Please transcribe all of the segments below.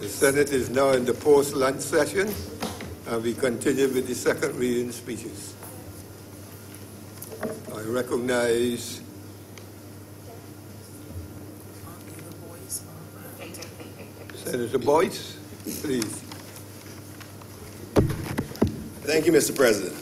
The Senate is now in the post-lunch session, and we continue with the second reading speeches. I recognize Senator Boyce, please. Thank you, Mr. President.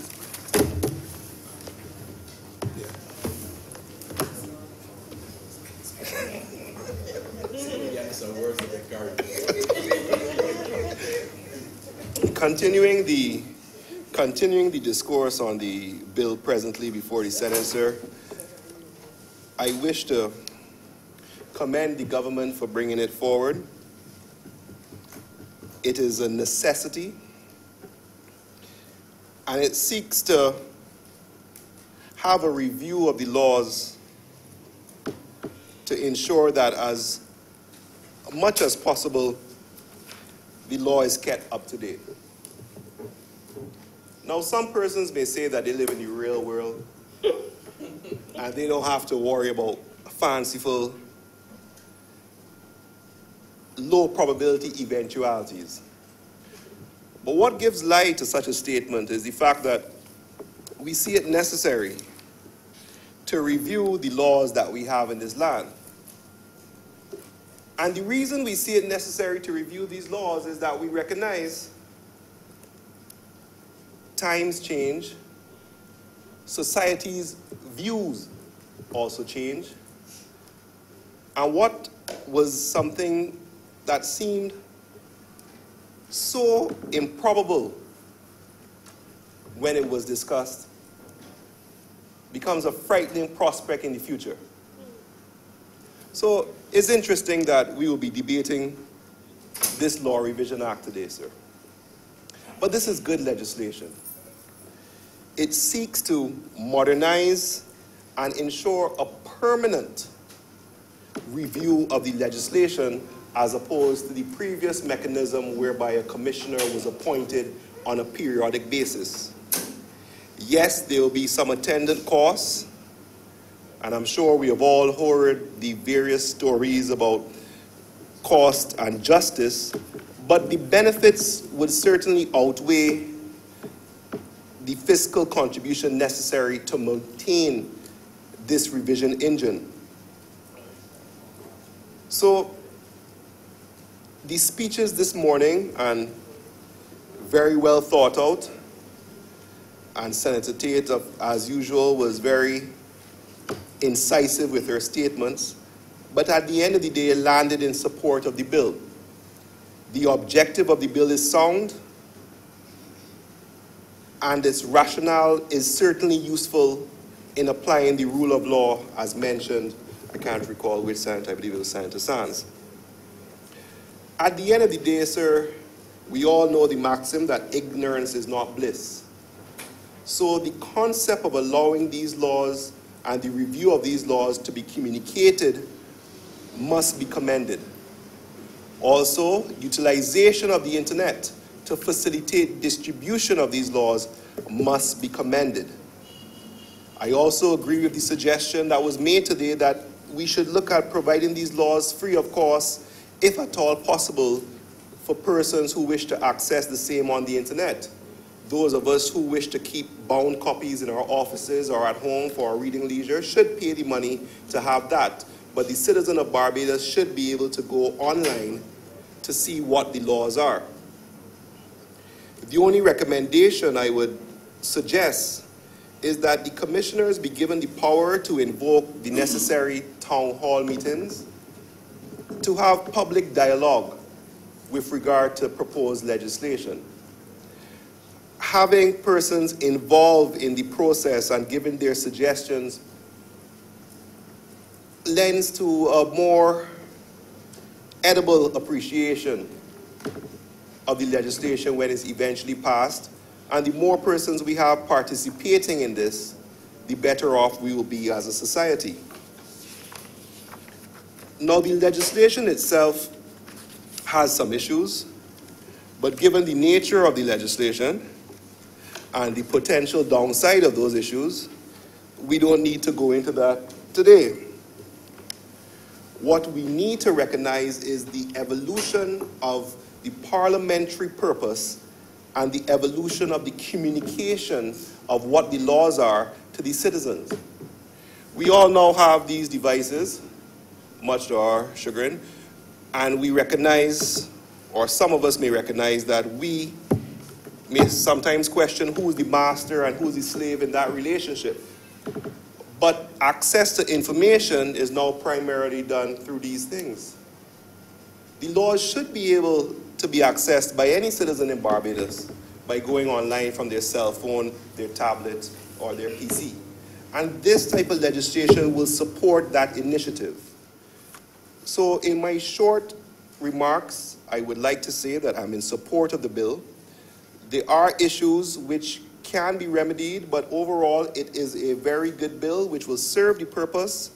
Continuing the discourse on the bill presently before the Senate, sir, I wish to commend the government for bringing it forward. It is a necessity, and it seeks to have a review of the laws to ensure that as much as possible, the law is kept up to date. Now, some persons may say that they live in the real world and they don't have to worry about fanciful, low probability eventualities. But what gives light to such a statement is the fact that we see it necessary to review the laws that we have in this land. And the reason we see it necessary to review these laws is that we recognize times change, society's views also change, and what was something that seemed so improbable when it was discussed becomes a frightening prospect in the future. So it's interesting that we will be debating this Law Revision Act today, sir. But this is good legislation. It seeks to modernize and ensure a permanent review of the legislation as opposed to the previous mechanism whereby a commissioner was appointed on a periodic basis. Yes, there will be some attendant costs, and I'm sure we have all heard the various stories about cost and justice, but the benefits would certainly outweigh the fiscal contribution necessary to maintain this revision engine. So the speeches this morning, and very well thought out, and Senator Tate, as usual, was very incisive with her statements, but at the end of the day landed in support of the bill. The objective of the bill is sound, and its rationale is certainly useful in applying the rule of law as mentioned. I can't recall which senator, I believe it was Senator Sands. At the end of the day, sir, we all know the maxim that ignorance is not bliss. So the concept of allowing these laws and the review of these laws to be communicated must be commended. Also, utilization of the internet to facilitate distribution of these laws must be commended. I also agree with the suggestion that was made today that we should look at providing these laws free of cost, if at all possible, for persons who wish to access the same on the internet. Those of us who wish to keep bound copies in our offices or at home for our reading leisure should pay the money to have that. But the citizen of Barbados should be able to go online to see what the laws are. The only recommendation I would suggest is that the commissioners be given the power to invoke the necessary town hall meetings to have public dialogue with regard to proposed legislation. Having persons involved in the process and giving their suggestions lends to a more edible appreciation of the legislation when it's eventually passed. And the more persons we have participating in this, the better off we will be as a society. Now, the legislation itself has some issues, but given the nature of the legislation and the potential downside of those issues, we don't need to go into that today. What we need to recognize is the evolution of the parliamentary purpose and the evolution of the communication of what the laws are to the citizens. We all now have these devices, much to our chagrin, and we recognize, or some of us may recognize, that we may sometimes question who is the master and who is the slave in that relationship. But access to information is now primarily done through these things. The laws should be able to be accessed by any citizen in Barbados by going online from their cell phone, their tablet, or their PC. And this type of legislation will support that initiative. So in my short remarks, I would like to say that I'm in support of the bill. There are issues which can be remedied, but overall it is a very good bill which will serve the purpose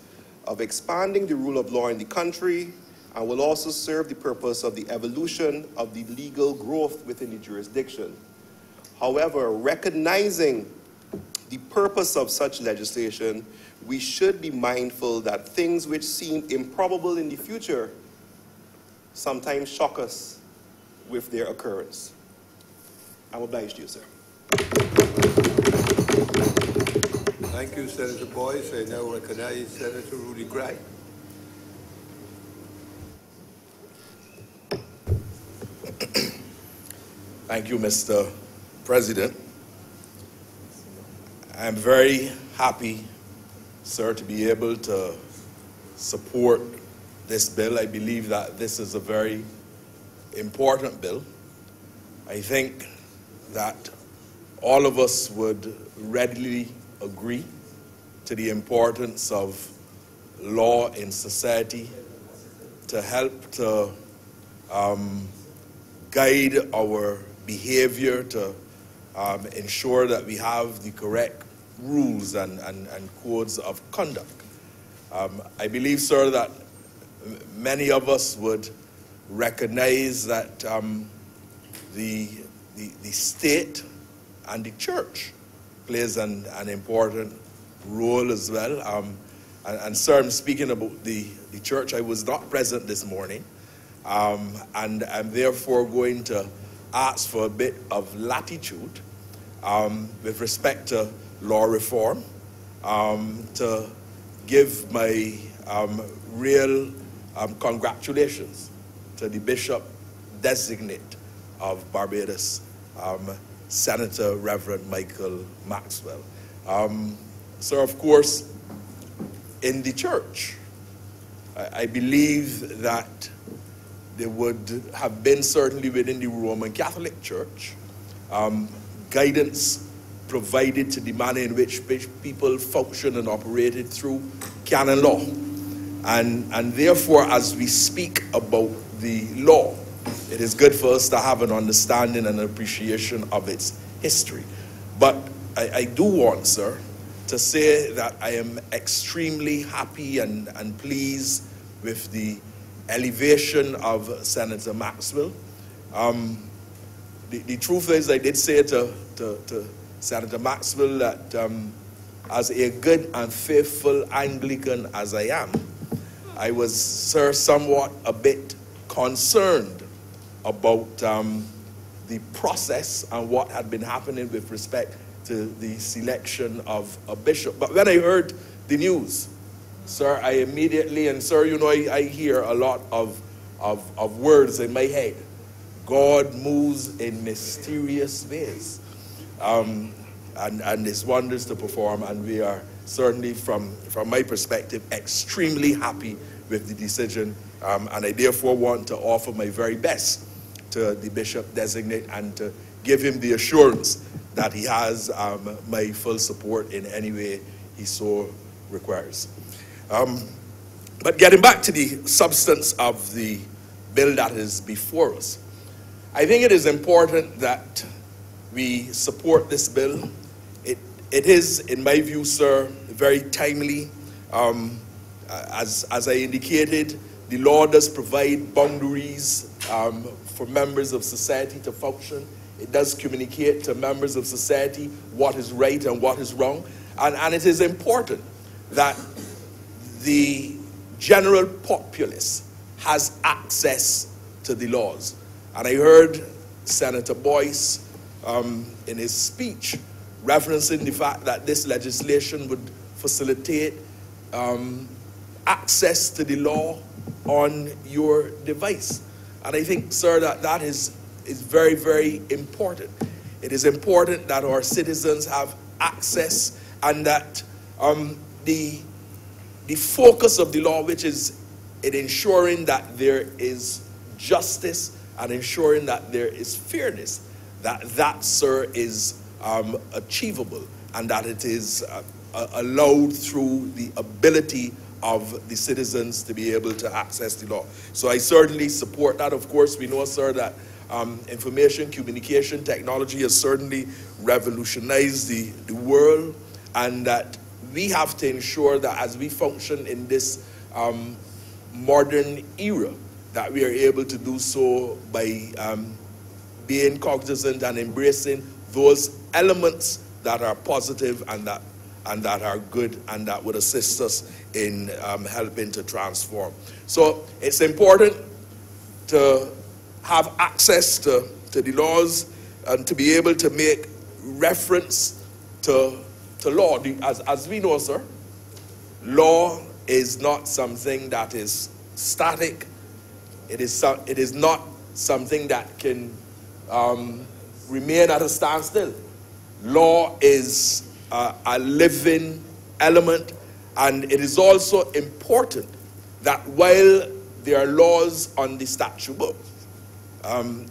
of expanding the rule of law in the country and will also serve the purpose of the evolution of the legal growth within the jurisdiction. However, recognizing the purpose of such legislation, we should be mindful that things which seem improbable in the future sometimes shock us with their occurrence. I'm obliged to you, sir. Thank you, Senator Boyce. I now recognize Senator Rudy Gray. Thank you, Mr. President. I'm very happy, sir, to be able to support this bill. I believe that this is a very important bill. I think that all of us would readily agree to the importance of law in society to help to guide our behavior, to ensure that we have the correct rules and codes of conduct. I believe, sir, that many of us would recognize that the state and the church plays an important role as well. And sir, I'm speaking about the church. I was not present this morning, and I'm therefore going to ask for a bit of latitude with respect to law reform, to give my real congratulations to the Bishop Designate of Barbados, Senator Reverend Michael Maxwell. So of course, in the church, I believe that there would have been, certainly within the Roman Catholic Church, guidance provided to the manner in which people function and operated through canon law. And therefore, as we speak about the law, it is good for us to have an understanding and appreciation of its history. But I do want, sir, to say that I am extremely happy and pleased with the elevation of Senator Maxwell. The truth is, I did say to Senator Maxwell that as a good and faithful Anglican as I am, I was, sir, somewhat a bit concerned about the process and what had been happening with respect to the selection of a bishop. But when I heard the news, sir, I immediately, and sir, you know, I hear a lot of words in my head. God moves in mysterious ways, and his wonders to perform, and we are certainly, from my perspective, extremely happy with the decision, and I therefore want to offer my very best to the Bishop Designate and to give him the assurance that he has my full support in any way he so requires. But getting back to the substance of the bill that is before us, I think it is important that we support this bill. It is, in my view, sir, very timely. As I indicated, the law does provide boundaries for members of society to function. It does communicate to members of society what is right and what is wrong. And it is important that the general populace has access to the laws. And I heard Senator Boyce in his speech referencing the fact that this legislation would facilitate access to the law on your device. And I think, sir, that is very, very important. It is important that our citizens have access, and that the focus of the law, which is in ensuring that there is justice and ensuring that there is fairness, that, sir, is achievable, and that it is allowed through the ability of the citizens to be able to access the law. So I certainly support that. Of course, we know, sir, that information communication technology has certainly revolutionized the world, and that we have to ensure that as we function in this modern era, that we are able to do so by being cognizant and embracing those elements that are positive and that are good, and that would assist us in helping to transform. So it's important to have access to the laws and to be able to make reference to law. As we know, sir, law is not something that is static. It is not something that can remain at a standstill. Law is a living element, and it is also important that while there are laws on the statute book,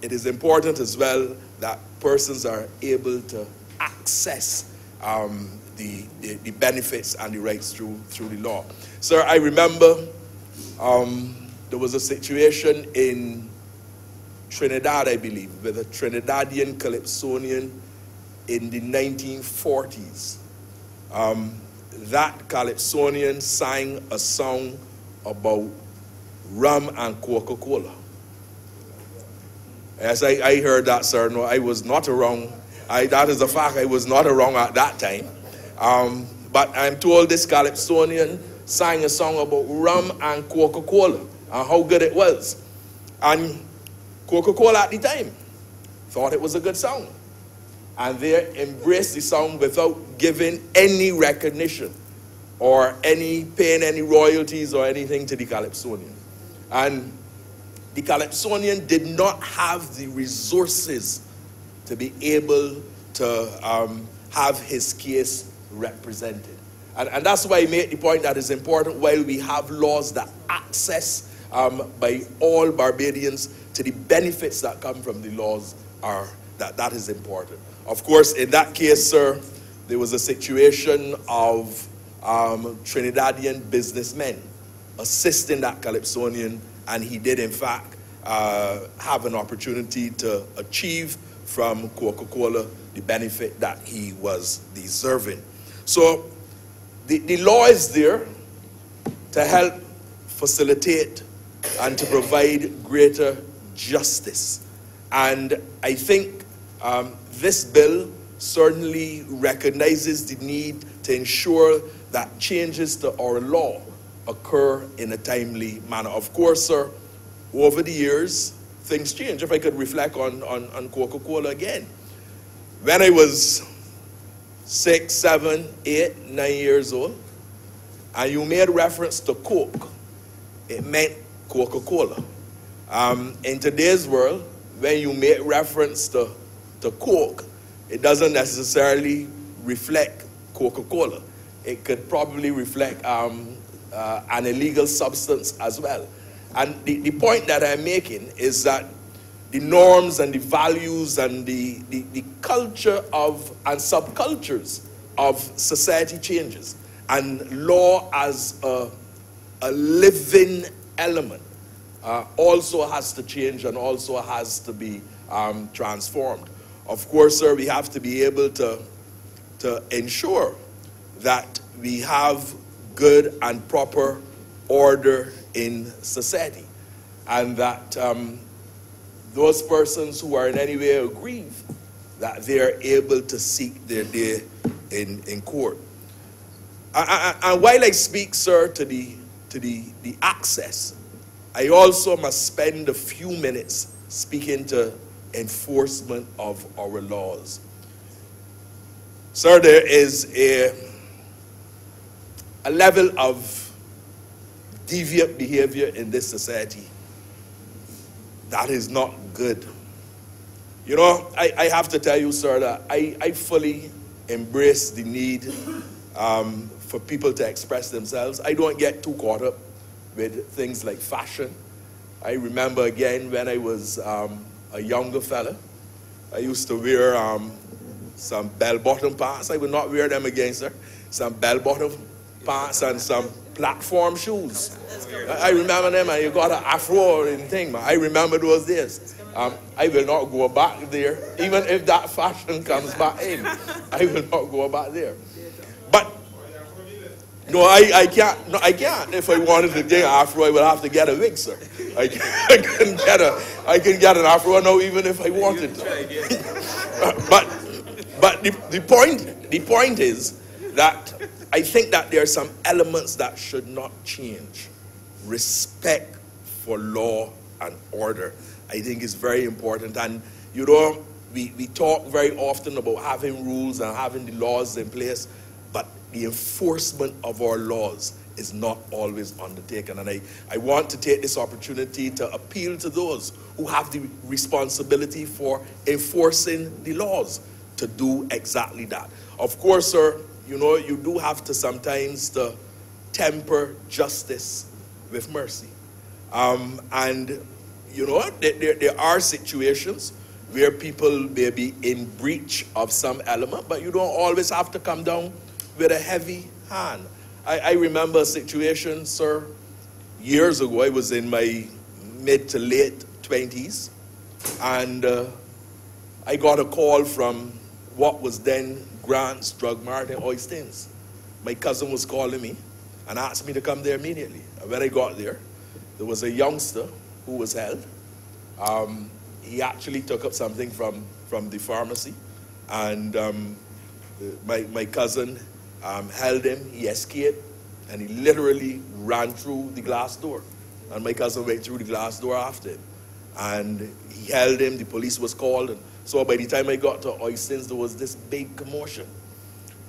it is important as well that persons are able to access the benefits and the rights through the law. Sir, I remember there was a situation in Trinidad, I believe, with a Trinidadian Calypsonian in the 1940s. That Calypsonian sang a song about rum and Coca-Cola. Yes, I heard that, sir. No, I was not around. That is a fact. I was not around at that time. But I'm told this Calypsonian sang a song about rum and Coca-Cola and how good it was. And Coca-Cola at the time thought it was a good song, and they embraced the song without giving any recognition or paying any royalties or anything to the Calypsonian. And the Calypsonian did not have the resources to be able to have his case represented. And that's why I made the point that it's important, while we have laws that access by all Barbadians to the benefits that come from the laws, that is important. Of course, in that case, sir, there was a situation of Trinidadian businessmen assisting that Calypsonian, and he did, in fact, have an opportunity to achieve from Coca-Cola the benefit that he was deserving. So the law is there to help facilitate and to provide greater justice. And I think this bill certainly recognizes the need to ensure that changes to our law occur in a timely manner. Of course, sir, over the years, things change. If I could reflect on Coca-Cola again. When I was 6, 7, 8, 9 years old, and you made reference to Coke, it meant Coca-Cola. In today's world, when you make reference to Coke, it doesn't necessarily reflect Coca-Cola. It could probably reflect an illegal substance as well. And the point that I'm making is that the norms and the values and the culture and subcultures of society changes. And law as a living element also has to change and also has to be transformed. Of course, sir, we have to be able to ensure that we have good and proper order in society, and that those persons who are in any way aggrieved, that they are able to seek their day in court. And while I speak, sir, to to the access, I also must spend a few minutes speaking to enforcement of our laws. Sir, there is a level of deviant behavior in this society that is not good. You know, I have to tell you, sir, that I fully embrace the need for people to express themselves. I don't get too caught up with things like fashion. I remember again when I was a younger fella, I used to wear some bell-bottom pants. I would not wear them again, sir. Some bell-bottom pants and some platform shoes. I remember them, and you got an afro and thing, man. I remember those days. I will not go back there, even if that fashion comes back in. I will not go back there. But no, I can't. No, I can't. If I wanted to get an afro, I would have to get a wig, sir. I can get an afro now, even if I wanted to. But the point is that I think that there are some elements that should not change. Respect for law and order, I think, is very important. And you know, we talk very often about having rules and having the laws in place, but the enforcement of our laws is not always undertaken. And I want to take this opportunity to appeal to those who have the responsibility for enforcing the laws to do exactly that. Of course, sir, you know, you do have to sometimes to temper justice with mercy. And, you know, there are situations where people may be in breach of some element, but you don't always have to come down with a heavy hand. I remember a situation, sir, years ago. I was in my mid to late 20s, and I got a call from what was then Grant's Drug Mart in Oistins. My cousin was calling me and asked me to come there immediately. And when I got there, there was a youngster who was held. He actually took up something from the pharmacy, and my cousin held him. He escaped, and he literally ran through the glass door. And my cousin went through the glass door after him. And he held him. The police was called. And so by the time I got to Oistins, there was this big commotion.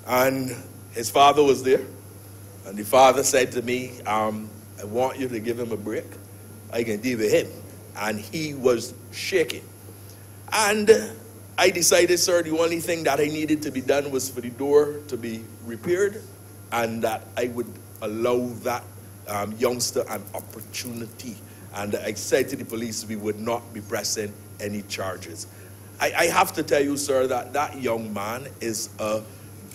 And his father was there. And the father said to me, I want you to give him a break. I can deal with him. And he was shaking. And I decided, sir, the only thing that I needed to be done was for the door to be repaired, and that I would allow that youngster an opportunity. And I said to the police we would not be pressing any charges. I have to tell you, sir, that that young man is a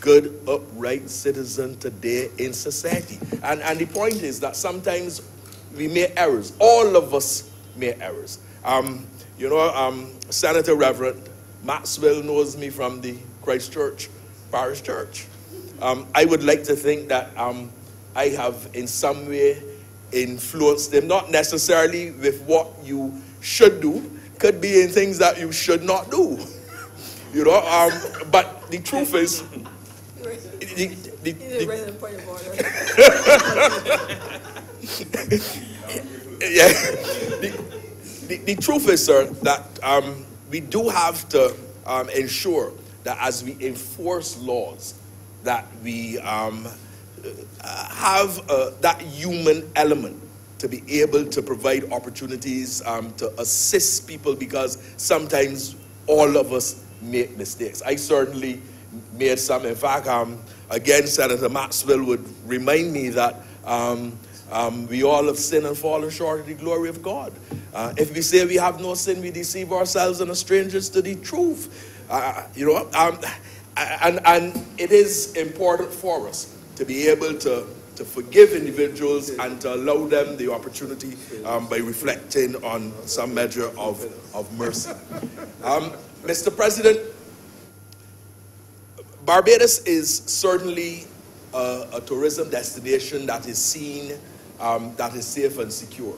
good, upright citizen today in society. And the point is that sometimes we make errors. All of us make errors. You know, Senator Reverend Maxwell knows me from the Christchurch Parish Church. I would like to think that I have in some way influenced them, not necessarily with what you should do, could be in things that you should not do. You know, but the truth is, the truth is, sir, that we do have to ensure that as we enforce laws, that we have that human element to be able to provide opportunities to assist people, because sometimes all of us make mistakes. I certainly made some. In fact, again, Senator Maxwell would remind me that we all have sinned and fallen short of the glory of God. If we say we have no sin, we deceive ourselves and are strangers to the truth. You know, and it is important for us to be able to forgive individuals and to allow them the opportunity by reflecting on some measure of mercy. Mr. President, Barbados is certainly a tourism destination that is seen, that is safe and secure.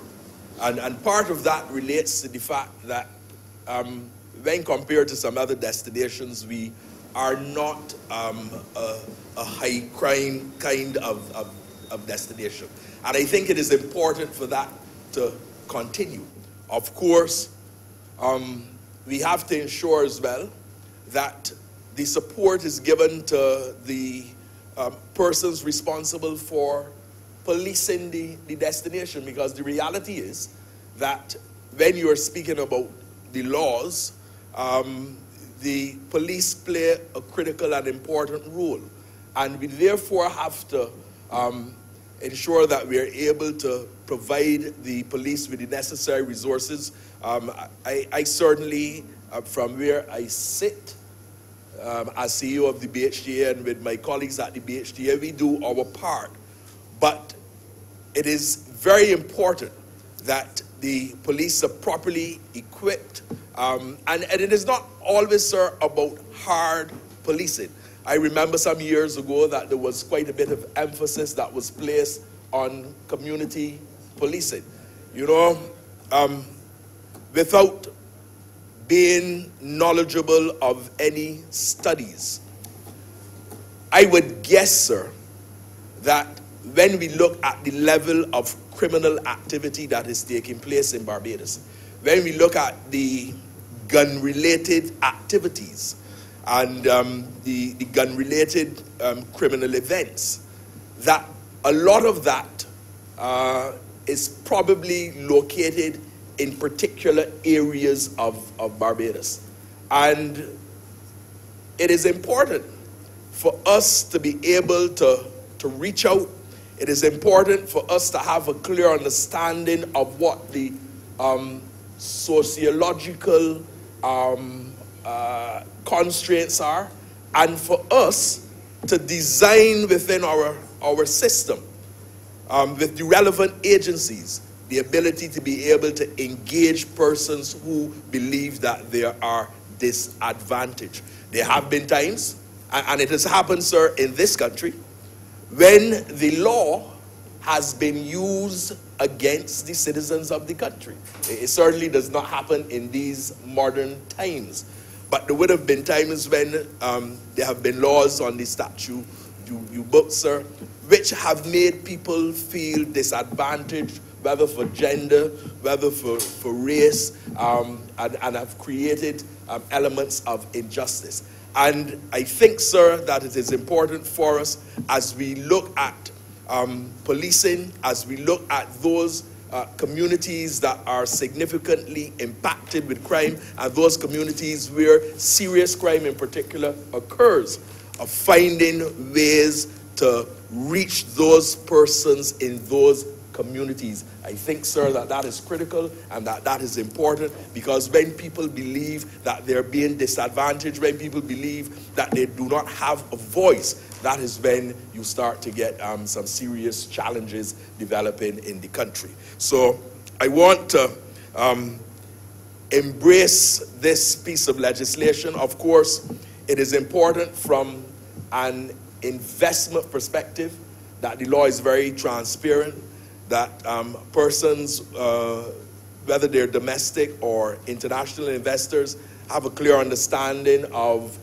And part of that relates to the fact that when compared to some other destinations, we are not a high crime kind of of destination. And I think it is important for that to continue. Of course, we have to ensure as well that the support is given to the persons responsible for policing the destination, because the reality is that when you're speaking about the laws, the police play a critical and important role. And we therefore have to ensure that we are able to provide the police with the necessary resources. I certainly, from where I sit, as CEO of the BHTA and with my colleagues at the BHTA, we do our part. But it is very important that the police are properly equipped. And it is not always, sir, about hard policing. I remember some years ago that there was quite a bit of emphasis that was placed on community policing. You know, without being knowledgeable of any studies, I would guess, sir, that when we look at the level of criminal activity that is taking place in Barbados, when we look at the gun-related activities and the gun-related criminal events, that a lot of that is probably located in particular areas of Barbados. And it is important for us to be able to reach out. It is important for us to have a clear understanding of what the sociological constraints are, and for us to design within our system, with the relevant agencies, the ability to be able to engage persons who believe that they are disadvantaged. There have been times, and it has happened, sir, in this country, when the law has been used against the citizens of the country. It certainly does not happen in these modern times. But there would have been times when there have been laws on the statute, you books, sir, which have made people feel disadvantaged, whether for gender, whether for race, and have created elements of injustice. And I think, sir, that it is important for us as we look at policing, as we look at those communities that are significantly impacted with crime, and those communities where serious crime in particular occurs, of finding ways to reach those persons in those communities. I think, sir, that that is critical and that is important, because when people believe that they're being disadvantaged, when people believe that they do not have a voice, that is when you start to get some serious challenges developing in the country. So I want to embrace this piece of legislation. Of course, it is important from an investment perspective that the law is very transparent, that persons, whether they're domestic or international investors, have a clear understanding of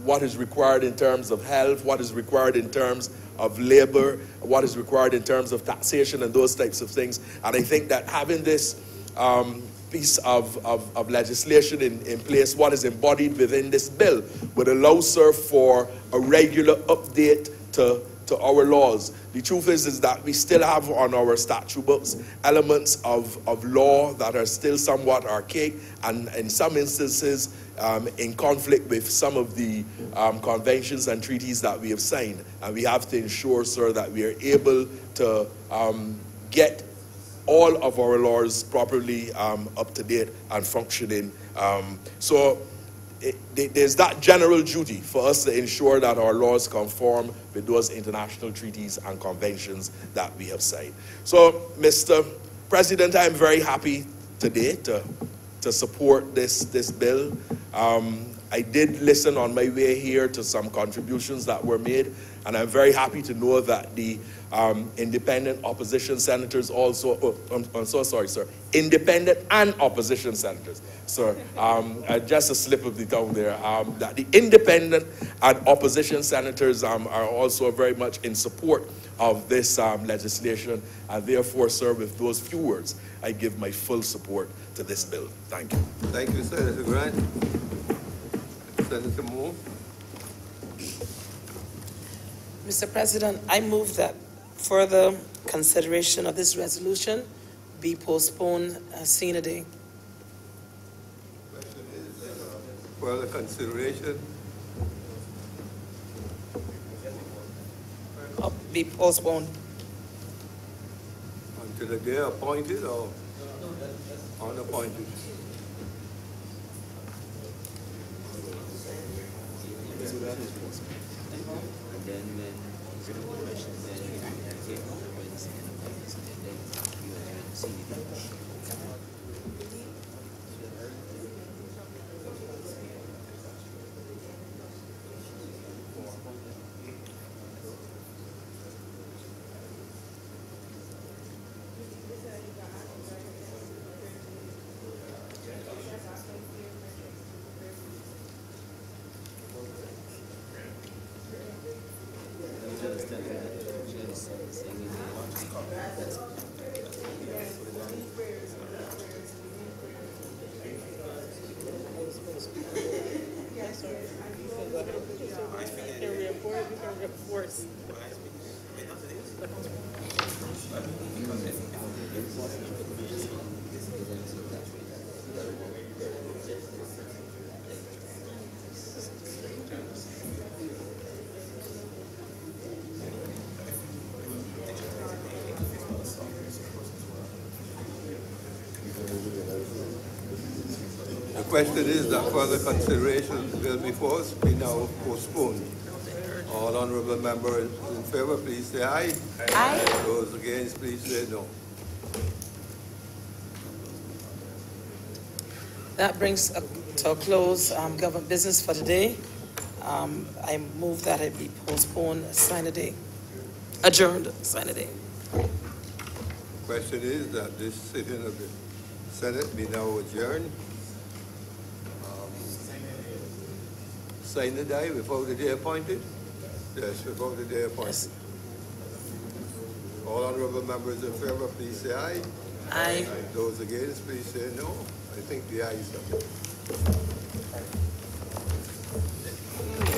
what is required in terms of health, what is required in terms of labor, what is required in terms of taxation and those types of things. And I think that having this piece of legislation in place, what is embodied within this bill, would allow, sir, for a regular update to our laws. The truth is that we still have on our statute books elements of law that are still somewhat archaic, and in some instances in conflict with some of the conventions and treaties that we have signed. And we have to ensure, sir, that we are able to get all of our laws properly up to date and functioning. There's that general duty for us to ensure that our laws conform with those international treaties and conventions that we have signed. So, Mr. President, I am very happy today to support this bill. I did listen on my way here to some contributions that were made, And I'm very happy to know that the independent opposition senators also, I'm so sorry, sir, independent and opposition senators, sir, just a slip of the tongue there, that the independent and opposition senators are also very much in support of this legislation, and therefore, sir, with those few words, I give my full support to this bill. Thank you. Thank you, Senator Grant. Senator Moore. Mr. President, I move that further consideration of this resolution be postponed sine die. Further consideration. Be postponed. Until the day appointed or unappointed? The question is that further consideration of the bill before us be now postponed. All honourable members in favour, please say aye. Aye. Those against, please say no. That brings to a close government business for today. I move that it be postponed sine die. Adjourned sine die. The question is that this sitting of the Senate be now adjourned. Sine die before the day appointed? Yes, before the day appointed. Yes. All honourable members in favour, please say aye. Aye. Those against, please say no. I think the ayes have it.